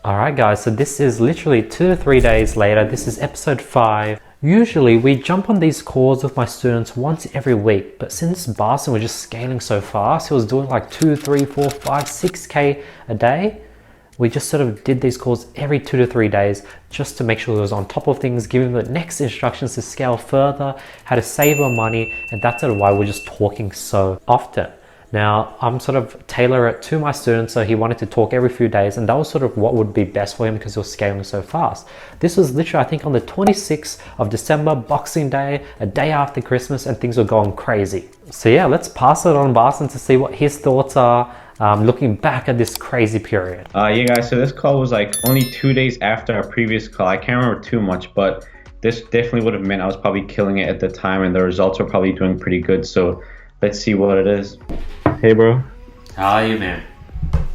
Alright guys, so this is literally 2 to 3 days later. This is episode 5. Usually we jump on these calls with my students once every week, but since Barson was just scaling so fast, he was doing like 2, 3, 4, 5, 6K a day. We just sort of did these calls every 2 to 3 days just to make sure he was on top of things, giving the next instructions to scale further, how to save more money, and that's sort of why we're just talking so often. Now, I'm sort of tailor it to my students, so he wanted to talk every few days, and that was sort of what would be best for him because he was scaling so fast. This was literally, I think, on the 26th of December, Boxing Day, a day after Christmas, and things were going crazy. So yeah, let's pass it on Barson to see what his thoughts are looking back at this crazy period. Yeah guys, so this call was like only 2 days after our previous call. I can't remember too much, but this definitely would have meant I was probably killing it at the time and the results were probably doing pretty good. So let's see what it is. Hey bro. How are you, man?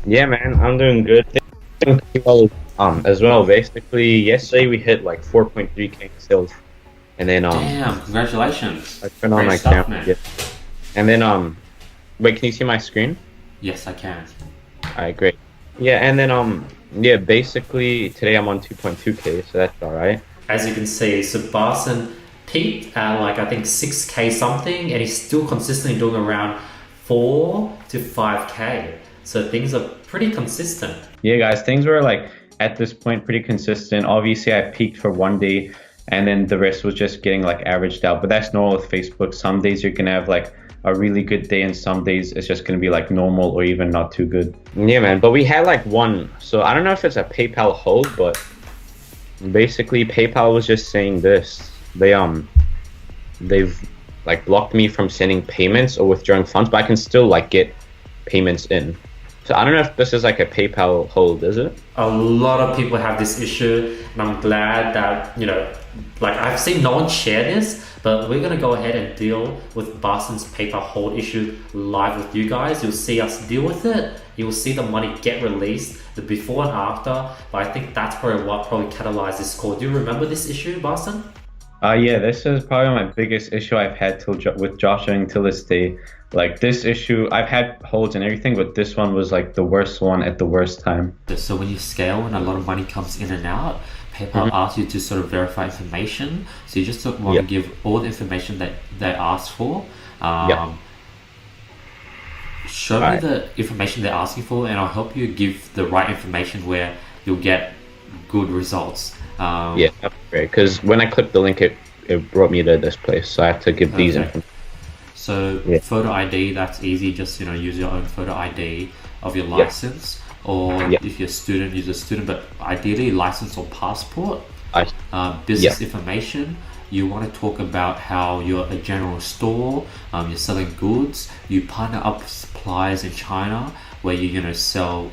Yeah man, I'm doing good. As well, basically yesterday we hit like 4.3k sales. And then damn, congratulations. I turned on my camera. Yeah. And then wait, can you see my screen? Yes, I can. Alright, great. Yeah, and then yeah, basically today I'm on 2.2k, so that's alright. As you can see, so Barson peaked at like I think 6k something, and he's still consistently doing around 4 to 5k. So things are pretty consistent. Yeah guys, things were like at this point pretty consistent. Obviously I peaked for one day and then the rest was just getting like averaged out, but that's normal with Facebook. Some days you're gonna have like a really good day and some days it's just going to be like normal or even not too good. Yeah man, but we had like one, so I don't know if it's a PayPal hold, but basically PayPal was just saying this. They've like blocked me from sending payments or withdrawing funds, but I can still like get payments in. So I don't know if this is like a PayPal hold, is it? A lot of people have this issue, and I'm glad that, you know, like I've seen no one share this, but we're going to go ahead and deal with Barson's PayPal hold issue live with you guys. You'll see us deal with it. You'll see the money get released, the before and after, but I think that's probably what probably catalyzed this call. Do you remember this issue, Barson? Yeah, this is probably my biggest issue I've had with dropshipping till this day. Like this issue, I've had holds and everything, but this one was like the worst one at the worst time. So when you scale and a lot of money comes in and out, PayPal asks you to sort of verify information. So you just want to give all the information that they ask for. Show me the information they're asking for, and I'll help you give the right information where you'll get good results. Yeah, that's great. Because when I clicked the link, it brought me to this place, so I have to give these information. So photo ID, that's easy. Just use your own photo ID of your license, or if you're a student, use a student. But ideally, license or passport. Business information. You want to talk about how you're a general store. You're selling goods. You partner up with suppliers in China where you sell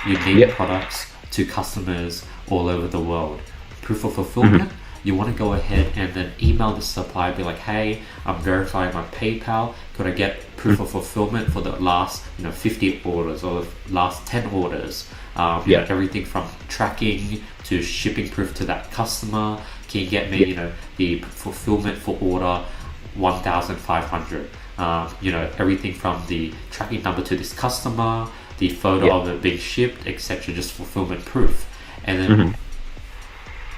unique products to customers all over the world. Proof of fulfillment. You want to go ahead and then email the supplier, be like, hey, I'm verifying my PayPal. Could I get proof of fulfillment for the last 50 orders or the last 10 orders? Everything from tracking to shipping proof to that customer. Can you get me the fulfillment for order 1,500? Everything from the tracking number to this customer, the photo of it being shipped, etc. Just fulfillment proof. And then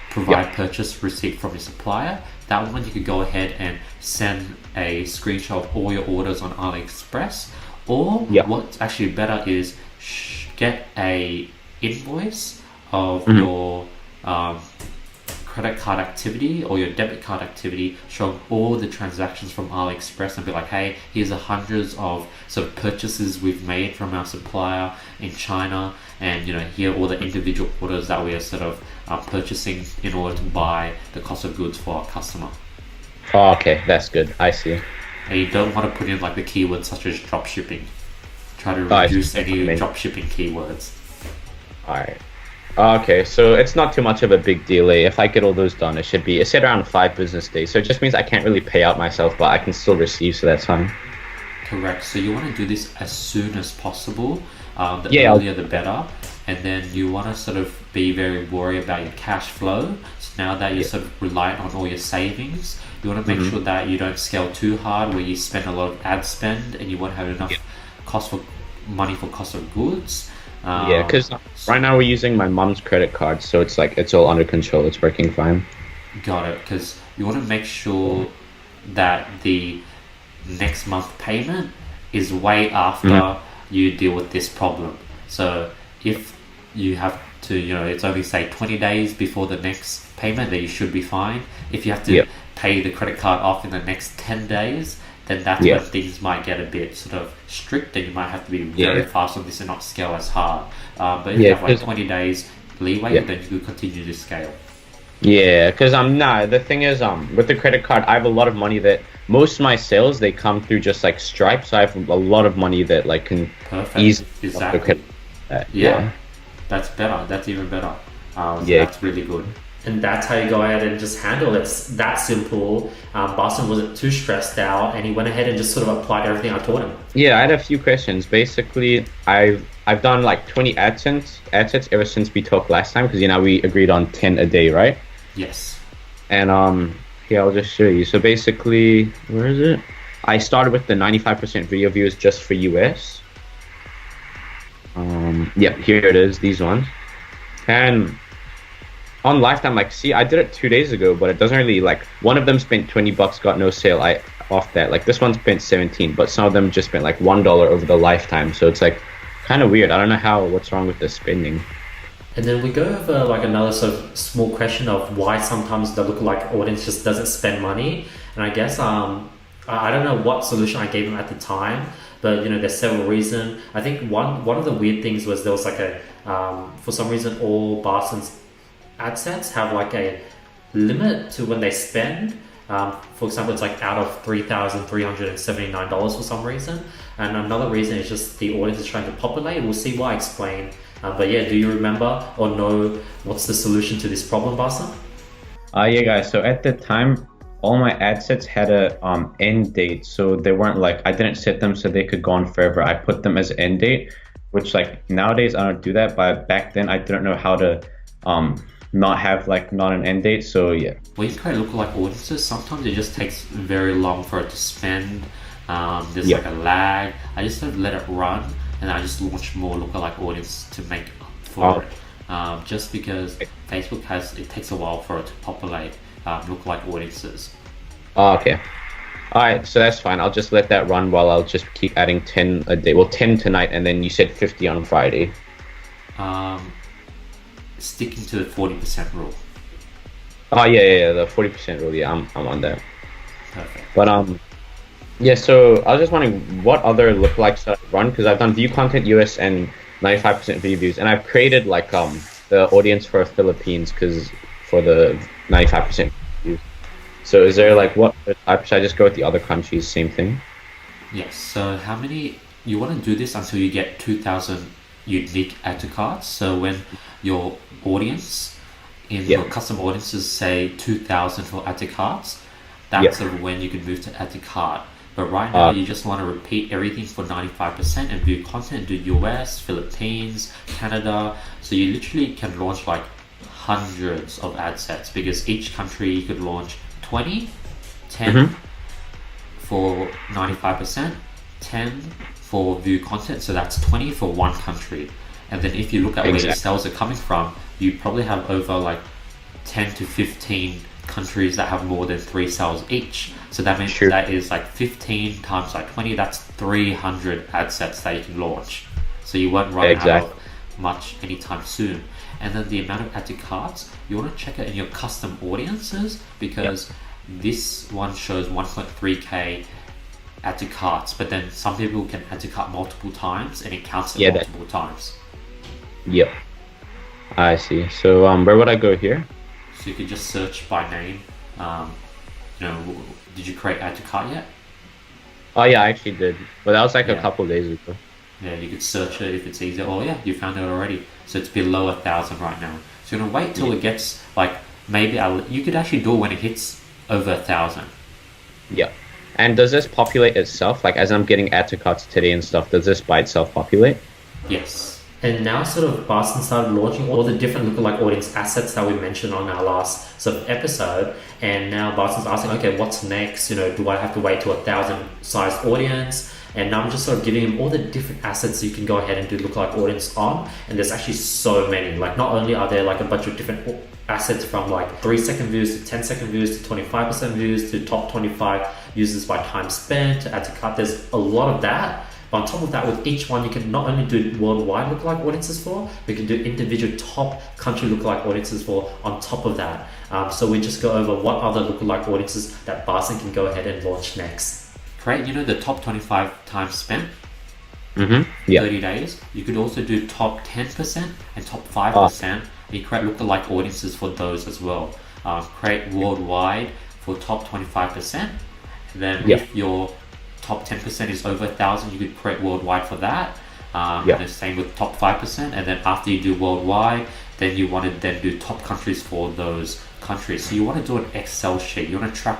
provide purchase receipt from your supplier. That one you could go ahead and send a screenshot of all your orders on Aliexpress, or what's actually better is get a invoice of your credit card activity or your debit card activity, showing all the transactions from Aliexpress, and be like, hey, here's the hundreds of sort of purchases we've made from our supplier in China, and here are all the individual orders that we are sort of purchasing in order to buy the cost of goods for our customer. Oh, okay, that's good. I see. And you don't want to put in like the keywords such as dropshipping. Try to reduce any dropshipping keywords. Alright. Okay, so it's not too much of a big delay. If I get all those done, it said around 5 business days. So it just means I can't really pay out myself, but I can still receive, so that's fine. Correct. So you want to do this as soon as possible. The earlier the better. And then you want to sort of be very worried about your cash flow. So now that you're sort of reliant on all your savings, you want to make sure that you don't scale too hard where you spend a lot of ad spend and you won't have enough money for cost of goods. Yeah, because right now we're using my mom's credit card, so it's like it's all under control. It's working fine. Got it. Because you want to make sure that the next month payment is way after you deal with this problem. So if you have to, it's only say 20 days before the next payment, then you should be fine. If you have to pay the credit card off in the next 10 days, then that's when things might get a bit sort of strict and you might have to be very fast on this and not scale as hard. But if you have like 20 days leeway, then you could continue to scale. Yeah, because the thing is, with the credit card, I have a lot of money that most of my sales, they come through just like Stripe, so I have a lot of money that like can easily exactly. That's better. That's even better. So that's really good. And that's how you go ahead and just handle it. It's that simple. Boston wasn't too stressed out, and he went ahead and just sort of applied everything I taught him. Yeah, I had a few questions. Basically, I've done like 20 adsets ever since we talked last time, because we agreed on 10 a day, right? Yes. And I'll just show you. So basically, where is it? I started with the 95% video views just for US. Here it is, these ones. And on Lifetime, I did it 2 days ago, but it doesn't really, one of them spent $20, got no sale off that. This one spent 17, but some of them just spent $1 over the lifetime. So it's kind of weird. I don't know what's wrong with the spending. And then we go over another sort of small question of why sometimes the lookalike audience just doesn't spend money. And I guess I don't know what solution I gave him at the time, but there's several reasons. I think one of the weird things was there was for some reason all Barson's ad sets have a limit to when they spend. For example, it's out of $3,379 for some reason. And another reason is just the audience is trying to populate. We'll see why I explain. But do you remember or know what's the solution to this problem, Barson? Yeah, guys. So at the time, all my ad sets had a end date. So they weren't I didn't set them so they could go on forever. I put them as end date, which nowadays I don't do that. But back then I didn't know how to not have not an end date. So yeah. When you create lookalike audiences, sometimes it just takes very long for it to spend. There's a lag. I just sort of let it run. And I just launched more lookalike audience to make up for it. Just because Facebook it takes a while for it to populate lookalike audiences. Oh, okay. All right, so that's fine. I'll just let that run while I'll just keep adding 10 a day. Well, 10 tonight, and then you said 50 on Friday. Sticking to the 40% rule. Oh, yeah, the 40% rule. Yeah, I'm on that. Perfect. But yeah, so I was just wondering what other lookalikes should I run, because I've done view content US and 95% video views, and I've created the audience for Philippines for the 95% views. So is there what should I just go with the other countries, same thing? Yes. So how many you want to do this until you get 2,000 unique add to carts? So when your audience your custom audiences say 2,000 for add to carts, that's sort of when you can move to add to cart. But right now, you just want to repeat everything for 95% and view content, do US, Philippines, Canada. So you literally can launch hundreds of ad sets, because each country you could launch 20, 10 for 95%, 10 for view content. So that's 20 for one country. And then if you look at where your sales are coming from, you probably have over 10 to 15 countries that have more than 3 sales each. So that means that is 15 times 20, that's 300 ad sets that you can launch. So you won't run out of much anytime soon. And then the amount of add to carts, you want to check it in your custom audiences, because this one shows 1.3k add to carts, but then some people can add to cart multiple times and it counts it multiple times. Yep. I see. So where would I go here? So you could just search by name. Did you create add to cart yet? Oh yeah, I actually did. But that was a couple days ago. Yeah, you could search it if it's easier. Oh yeah, you found it already. So it's below 1,000 right now. So you're gonna wait till it gets maybe you could actually do it when it hits over 1,000. Yeah. And does this populate itself? As I'm getting add to carts today and stuff, does this by itself populate? Yes. And now sort of Boston started launching all the different lookalike audience assets that we mentioned on our last sort of episode. And now Boston's asking, okay, what's next? Do I have to wait to 1,000 sized audience? And now I'm just sort of giving him all the different assets you can go ahead and do lookalike audience on. And there's actually so many. Like not only are there like a bunch of different assets from like 3-second views to 10-second views to 25% views to top 25 users by time spent to add to cart. There's a lot of that. But on top of that, with each one, you can not only do worldwide lookalike audiences for, we can do individual top country lookalike audiences for on top of that. So we just go over what other lookalike audiences that Barson can go ahead and launch next. Create, the top 25 time spent, 30 days. You could also do top 10% and top 5%. And you create lookalike audiences for those as well. Create worldwide for top 25%. And then if your top 10% is over 1,000, you could create worldwide for that. And the same with top 5%. And then after you do worldwide, then you want to then do top countries for those countries. So you want to do an Excel sheet. You want to track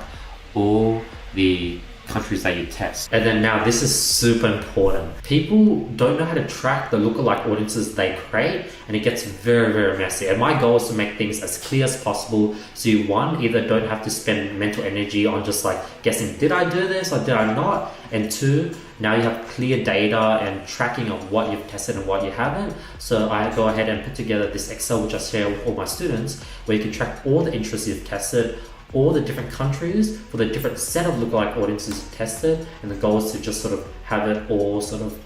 all the countries that you test. And then now this is super important. People don't know how to track the lookalike audiences they create, and it gets very, very messy. And my goal is to make things as clear as possible, so you either don't have to spend mental energy on just like guessing, did I do this or did I not? And 2, now you have clear data and tracking of what you've tested and what you haven't. So I go ahead and put together this Excel, which I share with all my students, where you can track all the interests you've tested, all the different countries for the different set of lookalike audiences you've tested, and the goal is to just sort of have it all sort of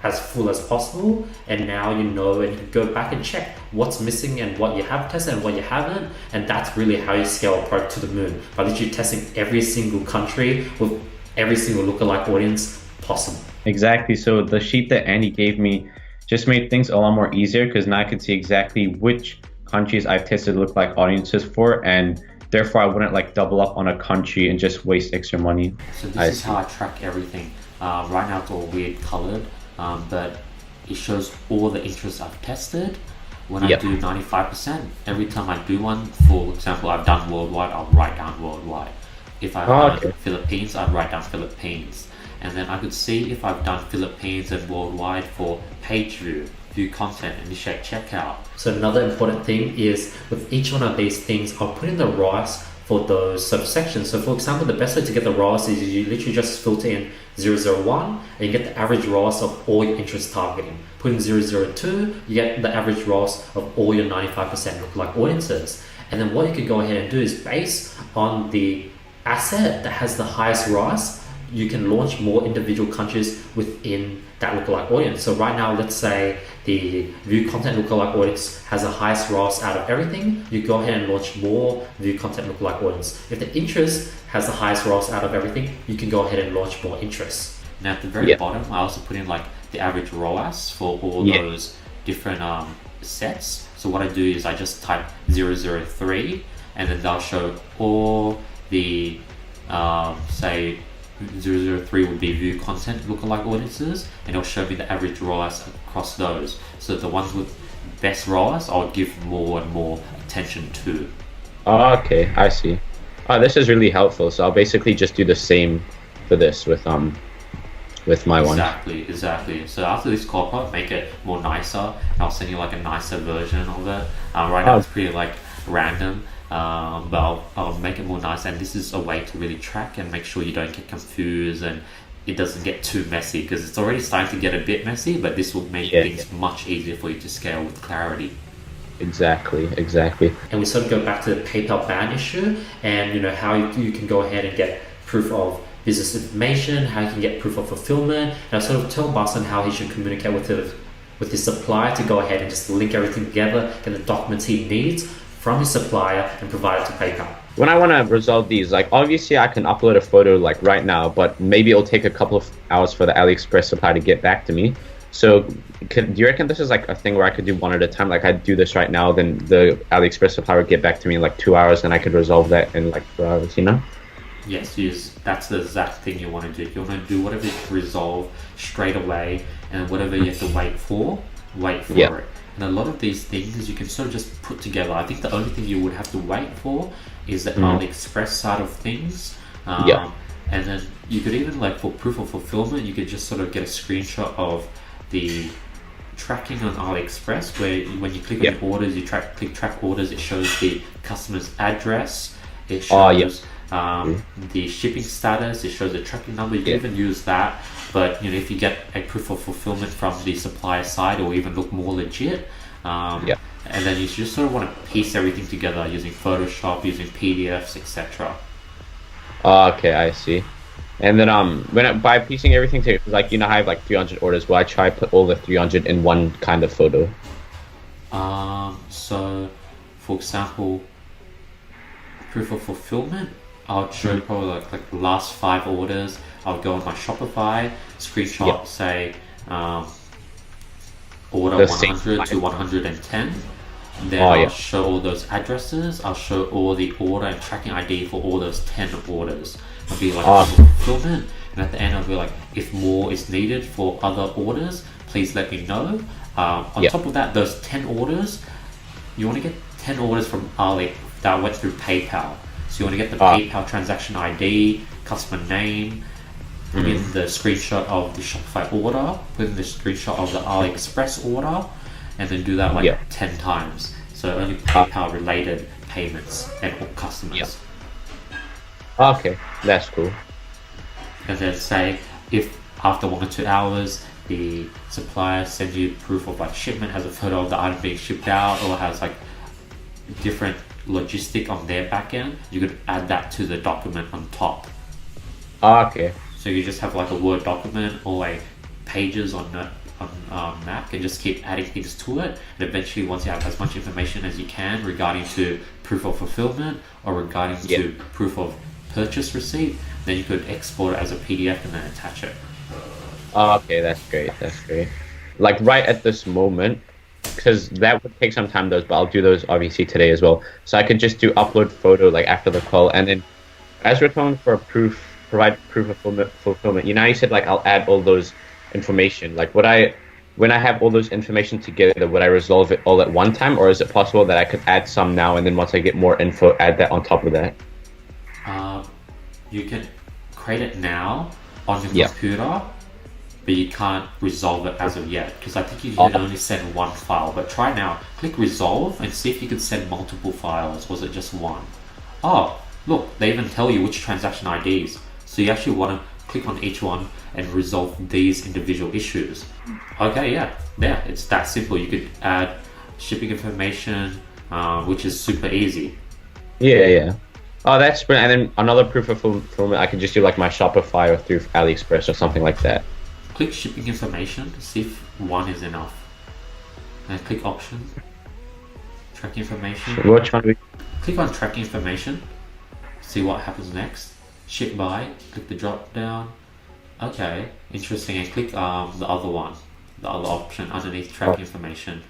as full as possible. And now you know, and you can go back and check what's missing and what you have tested and what you haven't. And that's really how you scale a product to the moon, by literally testing every single country with every single lookalike audience possible. Exactly. So the sheet that Andy gave me just made things a lot more easier, because now I could see exactly which countries I've tested lookalike audiences for, and therefore I wouldn't like double up on a country and just waste extra money. So this is how I track everything. Right now it's all weird colored, but it shows all the interests I've tested. When I do 95%, every time I do one, for example, I've done worldwide, I'll write down worldwide. If I've done Philippines, I'd write down Philippines. And then I could see if I've done Philippines and worldwide for page view content, initiate checkout. So another important thing is with each one of these things, I'll put in the ROAS for those subsections. So for example, the best way to get the ROAS is you literally just filter in 001 and you get the average ROAS of all your interest targeting. Put in 002, you get the average ROAS of all your 95% lookalike audiences. And then what you can go ahead and do is, based on the asset that has the highest ROAS, you can launch more individual countries within that lookalike audience. So right now, let's say the view content lookalike audience has the highest ROAS out of everything. You go ahead and launch more view content lookalike audience. If the interest has the highest ROAS out of everything, you can go ahead and launch more interest. Now at the very bottom, I also put in like the average ROAS for all those different sets. So what I do is I just type 003, and then they'll show all the say 003 would be view content lookalike audiences, and it'll show me the average ROAS across those. So the ones with best ROAS, I'll give more and more attention to. Oh, okay, I see. Oh, this is really helpful. So I'll basically just do the same for this with my one. Exactly. So after this call, I'll make it more nicer, and I'll send you like a nicer version of it. Right now it's pretty like random. But I'll make it more nice, and this is a way to really track and make sure you don't get confused and it doesn't get too messy, because it's already starting to get a bit messy, but this will make things much easier for you to scale with clarity. Exactly. And we sort of go back to the PayPal ban issue, and how you can go ahead and get proof of business information, how you can get proof of fulfillment, and I sort of tell Boston how he should communicate with his supplier to go ahead and just link everything together, get the documents he needs from his supplier and provide it to PayPal. When I want to resolve these, like obviously I can upload a photo like right now, but maybe it'll take a couple of hours for the Aliexpress supplier to get back to me. So do you reckon this is like a thing where I could do one at a time? Like I'd do this right now, then the Aliexpress supplier would get back to me in like 2 hours, and I could resolve that in like 2 hours, Yes, that's the exact thing you want to do. You want to do whatever you can resolve straight away, and whatever you have to wait for it. And a lot of these things you can sort of just put together. I think the only thing you would have to wait for is the Aliexpress side of things. And then you could even, like for proof of fulfillment, you could just sort of get a screenshot of the tracking on Aliexpress, where when you click on orders, you click track orders, it shows the customer's address, it shows the shipping status. It shows the tracking number. You can even use that. But if you get a proof of fulfillment from the supplier side, or even look more legit. And then you just sort of want to piece everything together using Photoshop, using PDFs, etc. Okay, I see. And then by piecing everything together, like I have like 300 orders. Will I try to put all the 300 in one kind of photo? So, for example, proof of fulfillment, I'll show probably like the last 5 orders. I'll go on my Shopify, screenshot, say order 100 to 110. Then I'll show all those addresses. I'll show all the order and tracking ID for all those 10 orders. I'll be like fulfillment, and at the end I'll be like, if more is needed for other orders, please let me know. On top of that, those 10 orders, you want to get 10 orders from Ali that went through PayPal. So you want to get the PayPal transaction ID, customer name, put in the screenshot of the Shopify order, put in the screenshot of the Aliexpress order, and then do that 10 times. So only PayPal related payments and all customers. Okay, that's cool. And then say if after 1 or 2 hours the supplier sends you proof of like shipment, has a photo of the item being shipped out, or has like different logistic on their back end, you could add that to the document on top. Okay. So you just have like a Word document or like pages on Mac, and just keep adding things to it, and eventually once you have as much information as you can regarding to proof of fulfillment or regarding to proof of purchase receipt, then you could export it as a PDF and then attach it. Okay, that's great. Like right at this moment, because that would take some time, but I'll do those obviously today as well. So I could just do upload photo like after the call, and then as we're talking for provide proof of fulfillment, you said like I'll add all those information. Like when I have all those information together, would I resolve it all at one time, or is it possible that I could add some now and then once I get more info, add that on top of that? You can create it now on your computer, but you can't resolve it as of yet, because I think you can only send one file. But try now, click resolve and see if you can send multiple files. Was it just one? Oh, look, they even tell you which transaction IDs. So you actually want to click on each one and resolve these individual issues. Okay, yeah, it's that simple. You could add shipping information, which is super easy. Yeah. Oh, that's brilliant. And then another proof of fulfillment, I could just do like my Shopify or through Aliexpress or something like that. Click shipping information to see if one is enough. And click option, track information. Which one? Click on track information, see what happens next. Ship by, click the drop down. Okay, interesting. And click the other one, the other option underneath track information.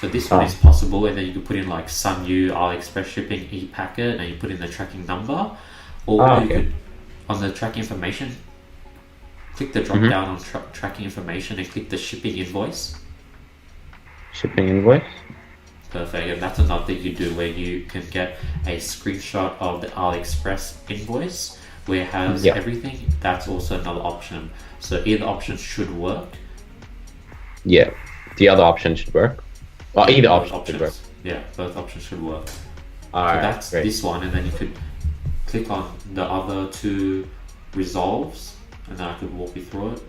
So this one is possible, and then you can put in like Sunyu, Aliexpress shipping, e-packet, and you put in the tracking number. Or you could, on the tracking information, click the drop down on tracking information and click the shipping invoice. Shipping invoice? Perfect. And that's another thing you do, where you can get a screenshot of the Aliexpress invoice where it has everything. That's also another option. So either option should work. Yeah, the other option should work. Well, either option should work. Yeah, both options should work. Alright, so that's great. This one, and then you could click on the other 2 resolves, and then I could walk you through it.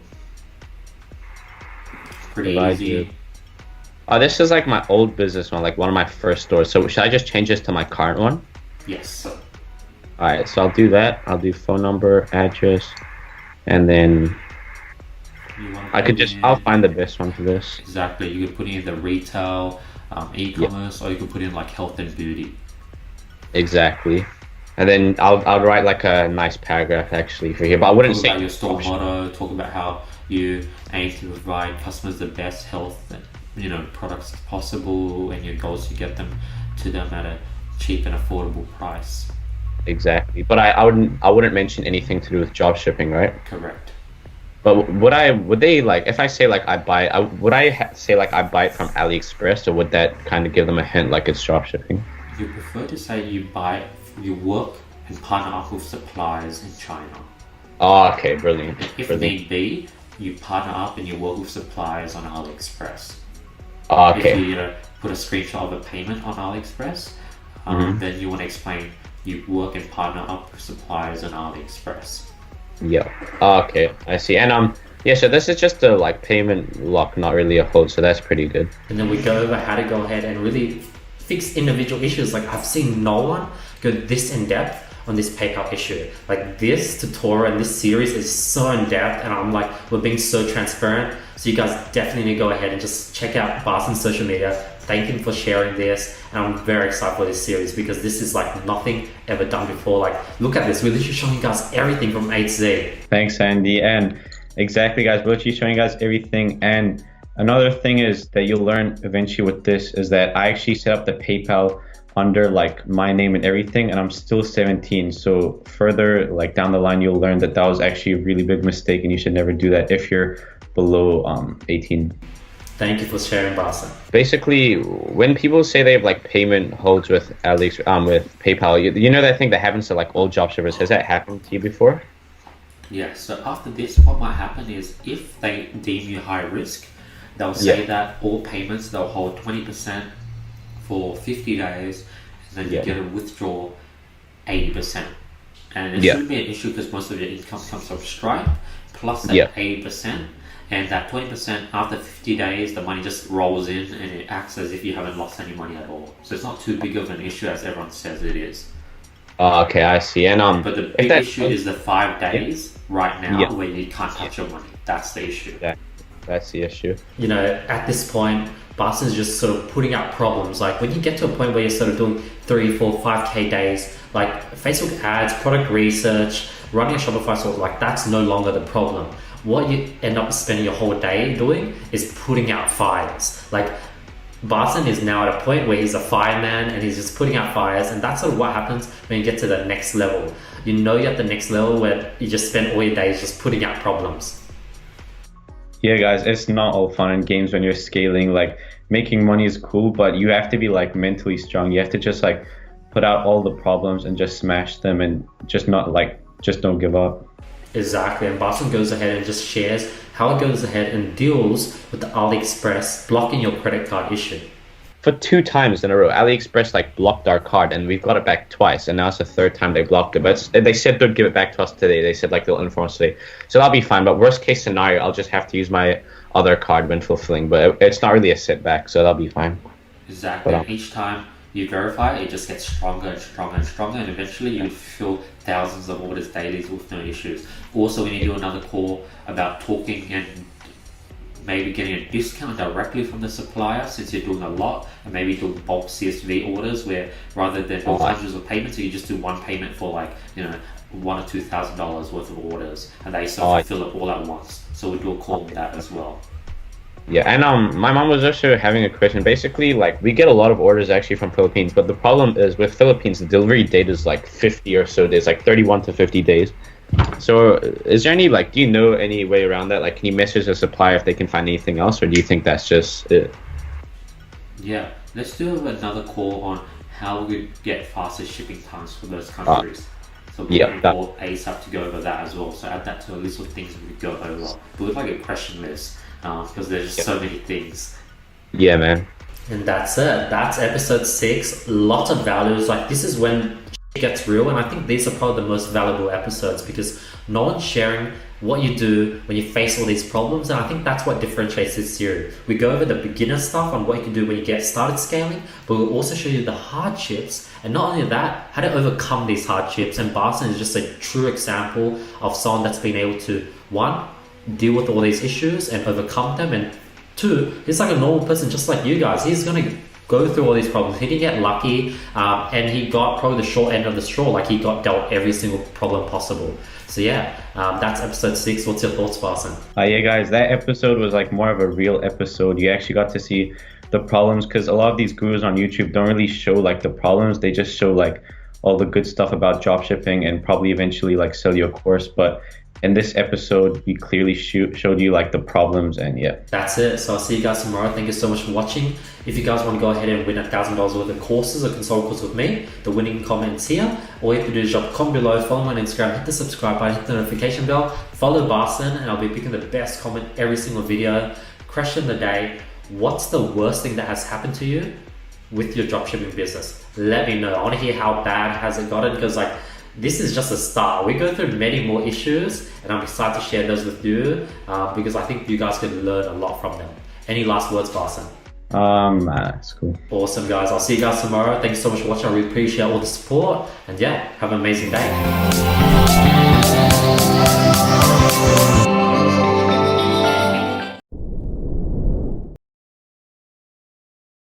Pretty easy. Oh, this is like my old business one, like one of my first stores. So should I just change this to my current one? Yes. Alright, so I'll do that. I'll do phone number, address, and then I'll find the best one for this. Exactly. You could put in the retail, e-commerce, or you could put in like health and beauty. Exactly. And then I'll write like a nice paragraph actually for here, but I wouldn't say about your store motto. Talk about how you aim to provide customers the best health products possible, and your goals to get them to them at a cheap and affordable price. Exactly. But I wouldn't mention anything to do with job shipping, right? Correct. But would they like, if I say like I buy it, would I say like I buy it from AliExpress, or would that kind of give them a hint like it's drop shipping? You prefer to say you work and partner up with suppliers in China. Oh, okay, brilliant. If need be, you partner up and you work with suppliers on AliExpress. Oh, okay. If you put a screenshot of a payment on AliExpress, then you want to explain you work and partner up with suppliers on AliExpress. Yeah. Okay, I see. And yeah, so this is just a like payment lock, not really a hold, so that's pretty good. And then we go over how to go ahead and really fix individual issues. Like I've seen no one go this in depth on this PayPal issue. Like this tutorial and this series is so in depth, and I'm like, we're being so transparent. So you guys definitely need to go ahead and just check out Barson's social media. Thank him for sharing this, and I'm very excited for this series because this is like nothing ever done before. Like look at this, we're literally showing you guys everything from A to Z. Thanks, Andy. And exactly, guys, we're literally showing you guys everything. And another thing is that you'll learn eventually with this is that I actually set up the PayPal under like my name and everything, and I'm still 17. So further like down the line, you'll learn that that was actually a really big mistake, and you should never do that if you're below 18. Thank you for sharing, Barson. Basically, when people say they have like payment holds with with PayPal, you know that thing that happens to like all dropshippers. Has that happened to you before? Yeah, so after this, what might happen is if they deem you high risk, they'll say that all payments, they'll hold 20% for 50 days, and then you get to withdraw 80%. And it shouldn't be an issue because most of your income comes from Stripe, plus that 80%. And that 20% after 50 days, the money just rolls in and it acts as if you haven't lost any money at all. So it's not too big of an issue as everyone says it is. Okay, I see. And but the big issue is the 5 days right now where you can't touch your money. That's the issue. Yeah, that's the issue. You know, at this point, Barson's just sort of putting out problems. Like when you get to a point where you're sort of doing 3, 4, 5K days, like Facebook ads, product research, running a Shopify store, like that's no longer the problem. What you end up spending your whole day doing is putting out fires. Like Barson is now at a point where he's a fireman and he's just putting out fires, and that's sort of what happens when you get to the next level. You know you're at the next level where you just spend all your days just putting out problems. Yeah, guys, it's not all fun and games when you're scaling. Like making money is cool, but you have to be like mentally strong. You have to just like put out all the problems and just smash them, and just don't give up. Exactly, and Barson goes ahead and just shares how it goes ahead and deals with the Aliexpress blocking your credit card issue. For 2 times in a row, Aliexpress like blocked our card, and we've got it back twice, and now it's the 3rd time they blocked it. But they said they'd give it back to us today. They said like they'll inform us today, so that'll be fine. But worst case scenario, I'll just have to use my other card when fulfilling. But it's not really a setback, so that'll be fine. Exactly. But, each time you verify, it just gets stronger and stronger and stronger, and eventually you fill thousands of orders daily with no issues. Also, when you do another call about talking and maybe getting a discount directly from the supplier, since you're doing a lot, and maybe doing bulk CSV orders where rather than hundreds of payments, you just do one payment for like, you know, $1,000 or $2,000 worth of orders, and they sort of fill it all at once. So we do a call on that as well. Yeah, and my mom was also having a question. Basically, like we get a lot of orders actually from Philippines, but the problem is with Philippines, the delivery date is like 50 or so days, like 31 to 50 days. So is there any, like, do you know any way around that? Like, can you message the supplier if they can find anything else, or do you think that's just it? Yeah, let's do another call on how we get faster shipping times for those countries. So we're going to call ASAP to go over that as well. So add that to a list of things we go over. But we'd like a question list because there's just so many things. Yeah, man. And that's it. That's episode 6. Lots of values. Like this is when it gets real, and I think these are probably the most valuable episodes because no one's sharing what you do when you face all these problems, and I think that's what differentiates this series. We go over the beginner stuff on what you can do when you get started scaling, but we'll also show you the hardships, and not only that, how to overcome these hardships. And Barson is just a true example of someone that's been able to, 1, deal with all these issues and overcome them, and 2, he's like a normal person just like you guys. He's gonna go through all these problems. He didn't get lucky, and he got probably the short end of the straw. Like he got dealt every single problem possible. So yeah, that's episode 6. What's your thoughts, Barson? Yeah, guys, that episode was like more of a real episode. You actually got to see the problems, because a lot of these gurus on YouTube don't really show like the problems. They just show like all the good stuff about dropshipping and probably eventually like sell your course. But in this episode, we clearly showed you like the problems, and yeah. That's it. So I'll see you guys tomorrow. Thank you so much for watching. If you guys want to go ahead and win $1,000 worth of courses or consult course with me, the winning comments here. All you have to do is drop a comment below, follow me on Instagram, hit the subscribe button, hit the notification bell, follow Barson, and I'll be picking the best comment every single video. Question of the day: what's the worst thing that has happened to you with your dropshipping business. Let me know. I want to hear how bad has it gotten, because like this is just a start. We go through many more issues, and I'm excited to share those with you because I think you guys can learn a lot from them. Any last words, Barson? That's cool. Awesome, guys. I'll see you guys tomorrow. Thank you so much for watching. I really appreciate all the support, and yeah, have an amazing day.